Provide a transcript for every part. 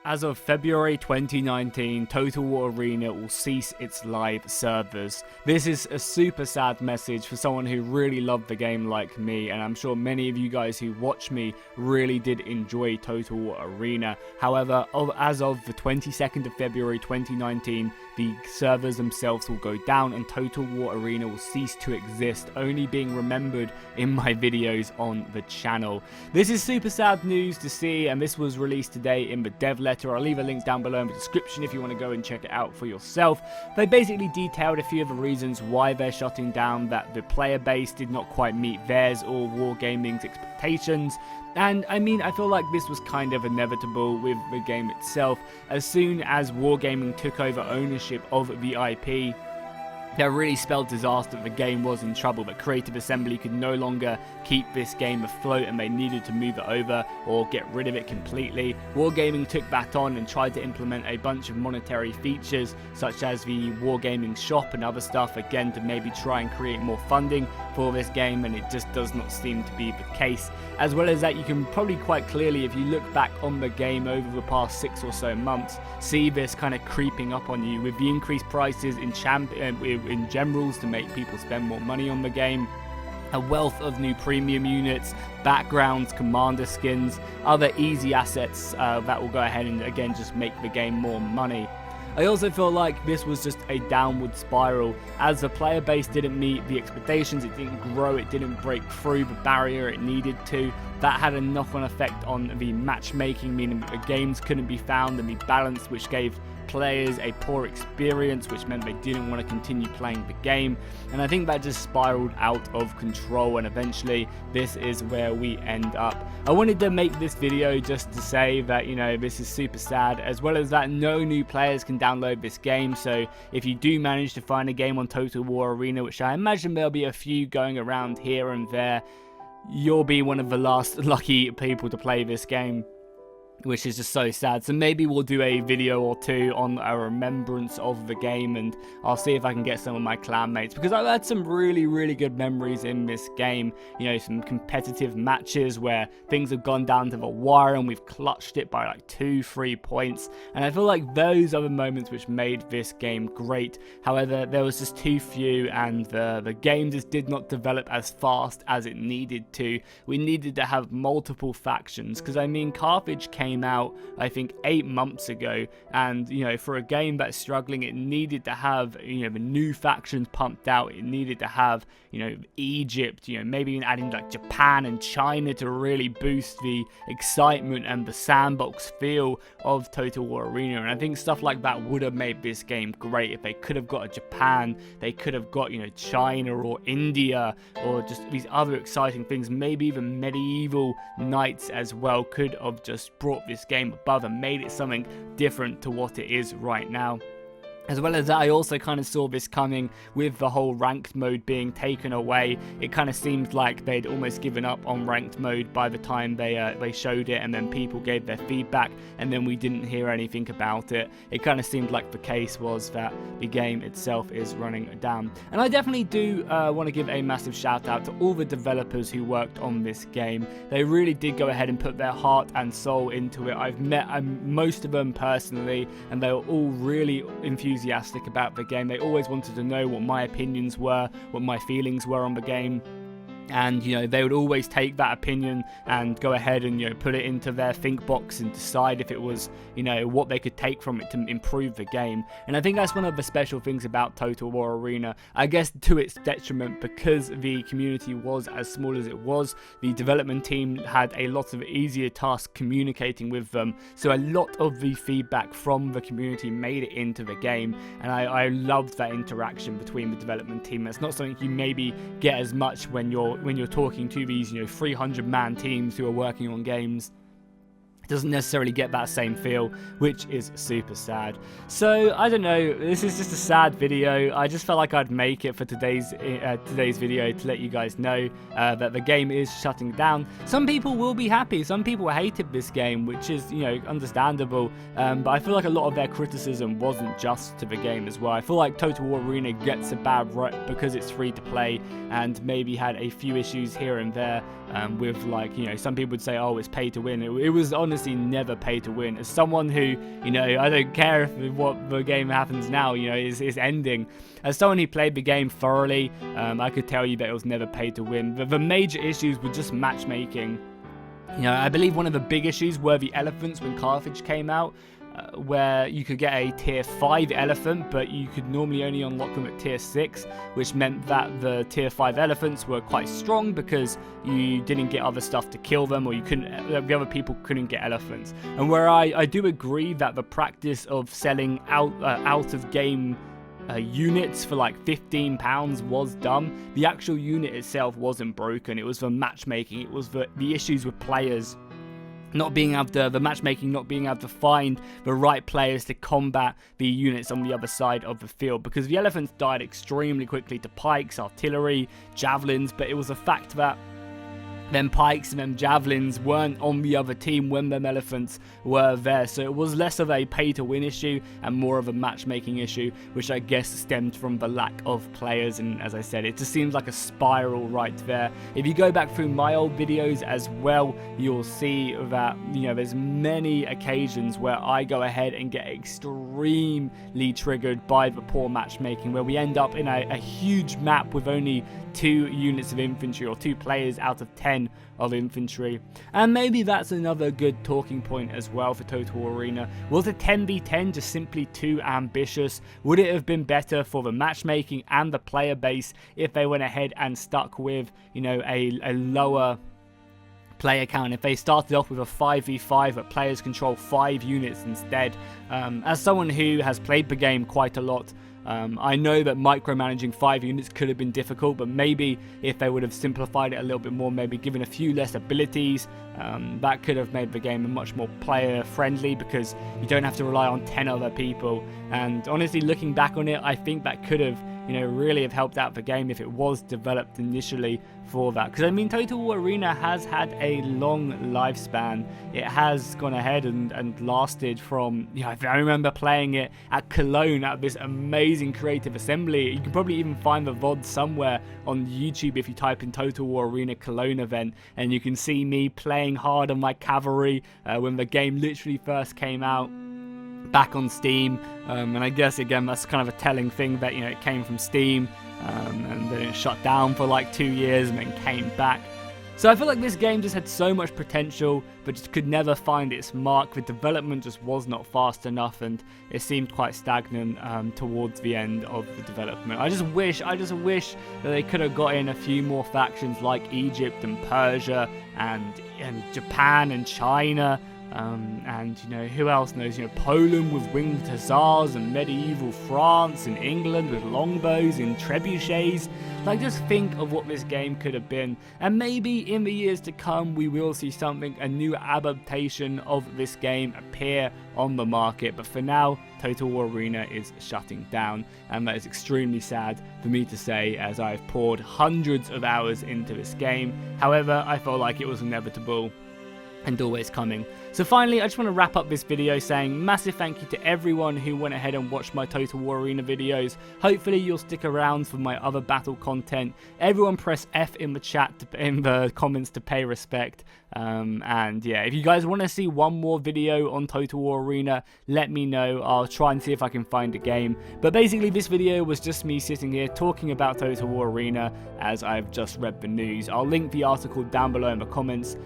As of February 2019, Total War Arena will cease its live servers. This is a super sad message for someone who really loved the game like me, and I'm sure many of you guys who watch me really did enjoy Total War Arena. However, as of the 22nd of February 2019, the servers themselves will go down and Total War Arena will cease to exist, only being remembered in my videos on the channel. This is super sad news to see, and this was released today in the dev letter. I'll leave a link down below in the description if you want to go and check it out for yourself. They basically detailed a few of the reasons why they're shutting down, that the player base did not quite meet theirs or Wargaming's expectations. And I mean, I feel like this was kind of inevitable with the game itself. As soon as Wargaming took over ownership of the IP, that really spelled disaster. The game was in trouble, that Creative Assembly could no longer keep this game afloat and they needed to move it over or get rid of it completely. Wargaming took that on and tried to implement a bunch of monetary features such as the Wargaming shop and other stuff, again to maybe try and create more funding for this game, and it just does not seem to be the case. As well as that, you can probably quite clearly, if you look back on the game over the past 6 or so months, see this kind of creeping up on you with the increased prices in generals to make people spend more money on the game, a wealth of new premium units, backgrounds, commander skins, other easy assets that will go ahead and again just make the game more money. I also feel like this was just a downward spiral. As the player base didn't meet the expectations, it didn't grow, it didn't break through the barrier it needed to. That had a knock-on effect on the matchmaking, meaning that the games couldn't be found and the balance, which gave players a poor experience, which meant they didn't want to continue playing the game. And I think that just spiraled out of control, and eventually this is where we end up. I wanted to make this video just to say that, you know, this is super sad, as well as that no new players can download this game. So if you do manage to find a game on Total War Arena, which I imagine there'll be a few going around here and there, you'll be one of the last lucky people to play this game, which is just so sad. So maybe we'll do a video or two on a remembrance of the game, and I'll see if I can get some of my clan mates, because I've had some really good memories in this game. You know, some competitive matches where things have gone down to the wire and we've clutched it by like 2-3 points, and I feel like those are the moments which made this game great. However, there was just too few, and the game just did not develop as fast as it needed to. We needed to have multiple factions, because I mean, Carthage came out I think 8 months ago, and you know, for a game that's struggling, it needed to have, you know, the new factions pumped out. It needed to have, you know, Egypt, you know, maybe even adding like Japan and China to really boost the excitement and the sandbox feel of Total War Arena. And I think stuff like that would have made this game great. If they could have got a Japan, they could have got, you know, China or India, or just these other exciting things. Maybe even medieval knights as well could have just brought this game above and made it something different to what it is right now. As well as that, I also kind of saw this coming with the whole ranked mode being taken away. It kind of seemed like they'd almost given up on ranked mode by the time they showed it, and then people gave their feedback, and then we didn't hear anything about it. It kind of seemed like the case was that the game itself is running down. And I definitely do want to give a massive shout out to all the developers who worked on this game. They really did go ahead and put their heart and soul into it. I've met most of them personally, and they were all really enthusiastic about the game. They always wanted to know what my opinions were, what my feelings were on the game. And, you know, they would always take that opinion and go ahead and, you know, put it into their think box and decide if it was, you know, what they could take from it to improve the game. And I think that's one of the special things about Total War Arena, I guess to its detriment, because the community was as small as it was. The development team had a lot of easier tasks communicating with them, so a lot of the feedback from the community made it into the game, and I loved that interaction between the development team. It's not something you maybe get as much when you're talking to these, you know, 300-man teams who are working on games. Doesn't necessarily get that same feel, which is super sad. So I don't know, this is just a sad video. I just felt like I'd make it for today's video to let you guys know that the game is shutting down. Some people will be happy, some people hated this game, which is, you know, understandable, but I feel like a lot of their criticism wasn't just to the game as well. I feel like Total War Arena gets a bad rep because it's free to play and maybe had a few issues here and there with, like, you know, some people would say, oh, it's pay to win. It was honestly honestly never pay to win. As someone who, you know, I don't care if what the game happens now, you know, is ending. As someone who played the game thoroughly, I could tell you that it was never pay to win. The major issues were just matchmaking. You know, I believe one of the big issues were the elephants when Carthage came out, where you could get a tier 5 elephant, but you could normally only unlock them at tier 6, which meant that the tier 5 elephants were quite strong because you didn't get other stuff to kill them, or you couldn't, the other people couldn't get elephants. And where I do agree that the practice of selling out of game units for like £15 was dumb, the actual unit itself wasn't broken. It was the matchmaking, it was the issues with players not being able to, the matchmaking not being able to find the right players to combat the units on the other side of the field, because the elephants died extremely quickly to pikes, artillery, javelins, but it was a fact that them pikes and them javelins weren't on the other team when them elephants were there. So it was less of a pay to win issue and more of a matchmaking issue, which I guess stemmed from the lack of players. And as I said, it just seems like a spiral right there. If you go back through my old videos as well, you'll see that, you know, there's many occasions where I go ahead and get extremely triggered by the poor matchmaking, where we end up in a huge map with only 2 units of infantry, or 2 players out of 10 of infantry. And maybe that's another good talking point as well for Total Arena. Was a 10v10 just simply too ambitious? Would it have been better for the matchmaking and the player base if they went ahead and stuck with, you know, a lower player count, if they started off with a 5v5 but players control 5 units instead? As someone who has played the game quite a lot, I know that micromanaging 5 units could have been difficult, but maybe if they would have simplified it a little bit more, maybe given a few less abilities, that could have made the game much more player friendly, because you don't have to rely on 10 other people. And honestly, looking back on it, I think that could have, you know, really have helped out the game if it was developed initially for that. Because I mean, Total Arena has had a long lifespan. It has gone ahead and lasted from, you know, I remember playing it at Cologne at this amazing creative assembly. You can probably even find the VOD somewhere on YouTube if you type in Total War Arena Cologne event, and you can see me playing hard on my cavalry when the game literally first came out back on Steam. And I guess again that's kind of a telling thing that, you know, it came from Steam and then it shut down for like 2 years and then came back. So I feel like this game just had so much potential but just could never find its mark. The development just was not fast enough, and it seemed quite stagnant towards the end of the development. I just wish that they could have got in a few more factions like Egypt and Persia and Japan and China. And, you know, who else knows, you know, Poland with winged hussars, and medieval France, and England with longbows and trebuchets. Like, just think of what this game could have been. And maybe in the years to come we will see something, a new adaptation of this game appear on the market. But for now, Total War Arena is shutting down, and that is extremely sad for me to say, as I've poured hundreds of hours into this game. However, I felt like it was inevitable and always coming. So finally, I just want to wrap up this video saying massive thank you to everyone who went ahead and watched my Total War Arena videos. Hopefully you'll stick around for my other battle content. Everyone press F in the chat, in the comments, to pay respect. And yeah, if you guys want to see one more video on Total War Arena, let me know. I'll try and see if I can find a game. But basically this video was just me sitting here talking about Total War Arena as I've just read the news. I'll link the article down below in the comments.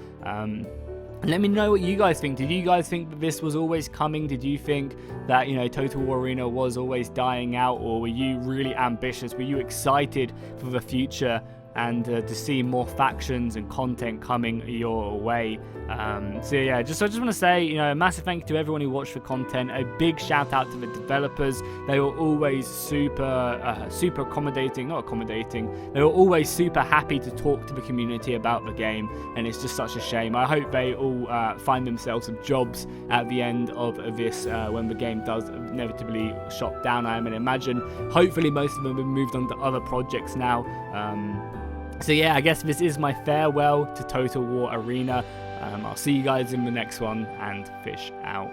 Let me know what you guys think. Did you guys think that this was always coming? Did you think that, you know, Total War Arena was always dying out? Or were you really ambitious? Were you excited for the future and to see more factions and content coming your way? So yeah, I just want to say, you know, a massive thank you to everyone who watched the content. A big shout out to the developers. They were always super accommodating, not accommodating. They were always super happy to talk to the community about the game, and it's just such a shame. I hope they all find themselves some jobs at the end of this when the game does inevitably shut down. I imagine. Hopefully, most of them have moved on to other projects now. So yeah, I guess this is my farewell to Total War Arena. I'll see you guys in the next one, and fish out.